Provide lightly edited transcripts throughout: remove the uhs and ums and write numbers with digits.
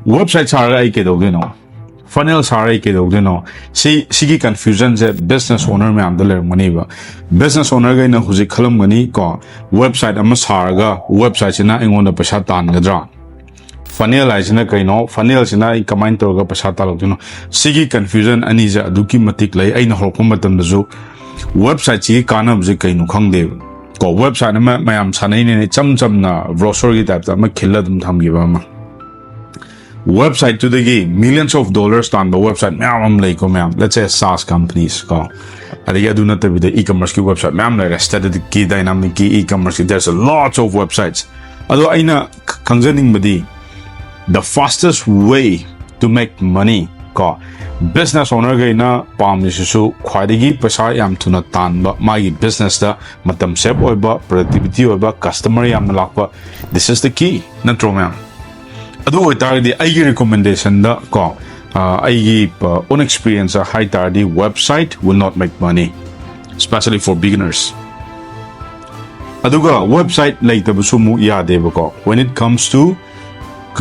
website sara ai ke do no funnel sara ai ke do no si confusion je business owner me am daler mani ba business owner ga na huji khalam gani ko website ama sara website sina engon da paisa tan gadra funnel ai sina kai no funnel sina I comment to ga paisa ta lo no si confusion ani ja aduki matik lai ai na hol ko matam da zo website chi kanam je kai nu khang de ko website ma mayam sanai ne cham na brochure gi type ta ma khilla dum tham gi ba ma website to the millions of dollars on the website mayam like mayam let's say SaaS companies ko adiga do not be the e-commerce ki website mayam like static ki dynamic ki e-commerce there's a lot of websites ado aina khangjaning badi the fastest way to make money ko business owner ga ina pamisisu khwadigi paisa yam thuna tanba magi business da matam save oiba productivity oiba customer yam lakpa this is the key natro ma'am adu oitardi aigi recommendation da ko aigi own experience high tardi website will not make money especially for beginners aduga website laitabusu mu yadeba ko when it comes to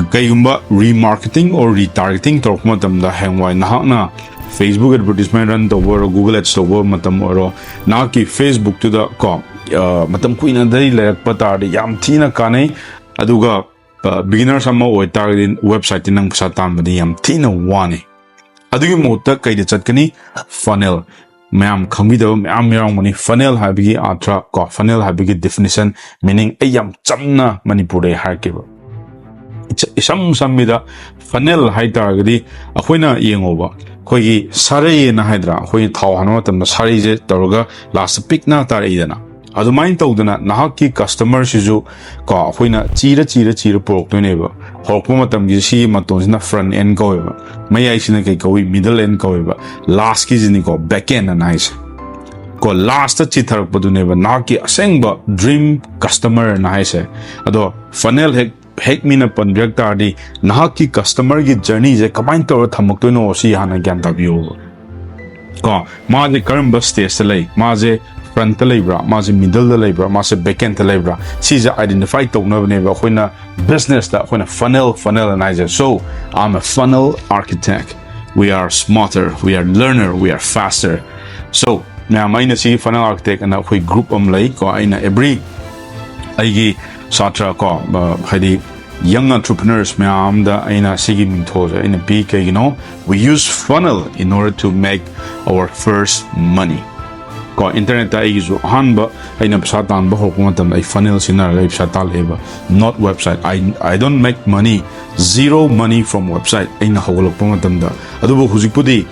kayumba remarketing or retargeting talk matam da hangwai na Facebook advertisement run to over Google ads to over matam oro na ki Facebook to the ko matam kuina dai lek pata yam thina kanai aduga beginners amma oi targeting website nang sa tambadi yam thina wani adugi mota kai de chatkani funnel ma'am khambi da ma'am yarang mani funnel habigi atra ko funnel habigi definition meaning ayam chamna Manipur dai harkeba samida funnel hai targadi akhoi yengoba khoi sarai na haidra khoi thau hanwa tam sarai je toroga last pick na tar idana adumain tawdana nahaki customer sizu ko khoi na chira porok to neba hokuma tam gi si maton na front end ko ba mayai sina kai ko middle end ko ba last ki jini ko back end na nice ko last chi tharak padu neba nahaki asengba dream customer na haise ado funnel hek mina panjak tardi nahaki customer gi journey je kamain to thamuk to no si hana gyan ta biyo ko ma je karamba stage lay ma je front lay bra ma je middle lay bra ma je back end lay bra si je identify to no ne ba khoina business da khoina funnel analyzer so I'm a funnel architect we are smarter we are learner we are faster so na maina si funnel architect and khoi group lay ko aina every aigi satra ko hadi young entrepreneurs ma'am da aina sigi minthoja in a big we use funnel in order to make our first money ko internet ta izu hanba aina psa tan ba hokuma tam ai funnel sinar ga psa ta leba not website I don't make money zero money from website aina hogolok pa matam da adu hujikpudi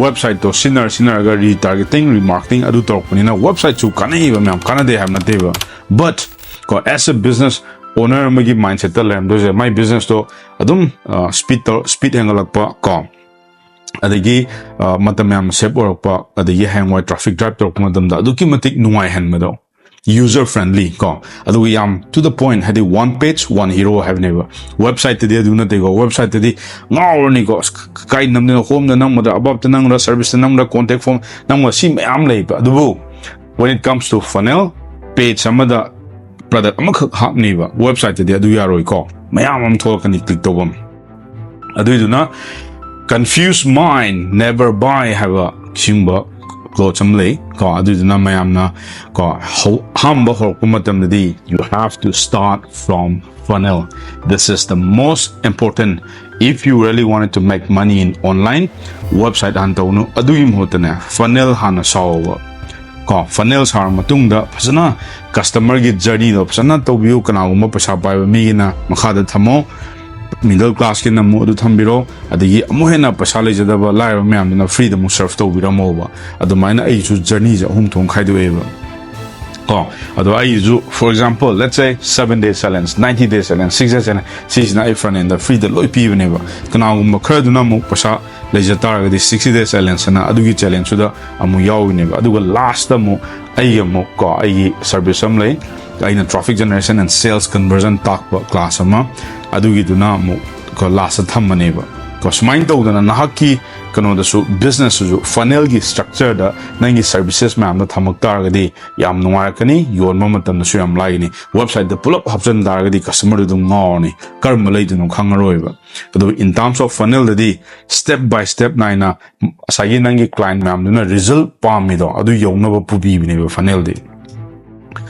website to sinar ga retargeting remarketing adu torpani na website chu kanai ba ma'am kanade have not ba but as a business owner magi mindset ta lem do my business to adum speed hangalakpa ko adagi matam yam sep orpa adagi hangwai traffic drive to matam da aduki matik nuai han mado user friendly ko adu yam to the point had one page one hero have never website de do not go website de ngawr ni ko kai nam ne home na nam da above the nang service nam da contact form nam si am lay ba adu when it comes to funnel page samada product amakh hapni ba website de adu yaroi ko mayam am thokani click to bam adu duna confused mind never buy have a chimba Thokchom lay ko adu duna mayam na ko hamba hokumatam di you have to start from funnel this is the most important if you really wanted to make money in online website antonu adu imhotana funnel hana saw ko funnel sar matung da phasana customer gi journey do phasana to view kana uma paisa pai mi na makha da thamo middle class ki namu adu thambiro adigi amuhena paisa le jada ba lai ma am na free da mu serve to biro mo ba adu maina ai chu journey ja hum thong khai do e ba ko adu ai ju for example let's say 7 days challenge 90 days challenge 6 days challenge si na ifran in the free da loi pi ne ba kana uma khar du na mu paisa lejatar ga 60 days challenge na adugi challenge da amu yaw ne ba aduga last mu ai mu ko ai service am lay aina traffic generation and sales conversion talk class ama adugi duna mu ko last tham ne ba ko smain tawdana nahaki kano da su business su funnel gi structure da nangi services ma amna thamak taragadi yam nuwarakani yon ma matam na su yam laini website da pull up option daragadi customer du ngawni karma leidunu khangaroiba ado in terms of funnel da di step by step naina asagi nangi client ma amna result pamido adu yongna ba pubi bine funnel di.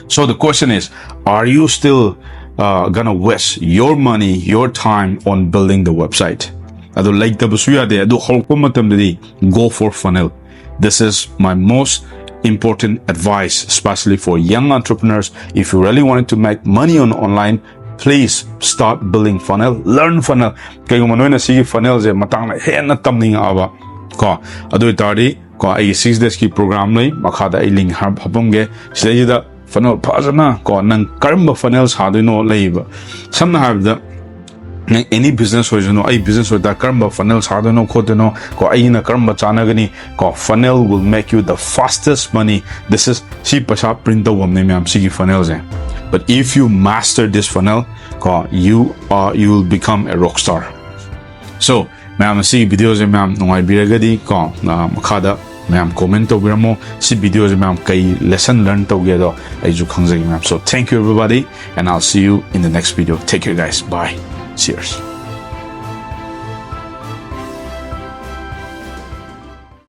So the question is, are you still gonna waste your money, your time on building the website? Ado like the basuya de ado holkomatam de go for funnel. This is my most important advice, especially for young entrepreneurs. If you really wanted to make money on online, please start building funnel. Learn funnel. Kaya manoy na sige funnel je matang na hen na tamning aba. Ko ado itari ko ay 6 days ki program nay makada ay link hapamge sila da funnel pazana ko nang karma funnels hadino leiba. Some have the any business was ay business with that karma funnels hadino kodino ko ay na karma chana gani ko funnel will make you the fastest money. This is si pasha print the one name sige funnels eh. But if you master this funnel, ko you will become a rock star. So ma'am sige videos ma'am nungay biragadi ko na makada ma'am comment tawbiramo si videos ma'am kay lesson learn tawgedo ay ju khangzagi ma'am. So thank you everybody and I'll see you in the next video. Take care guys. Bye. Cheers.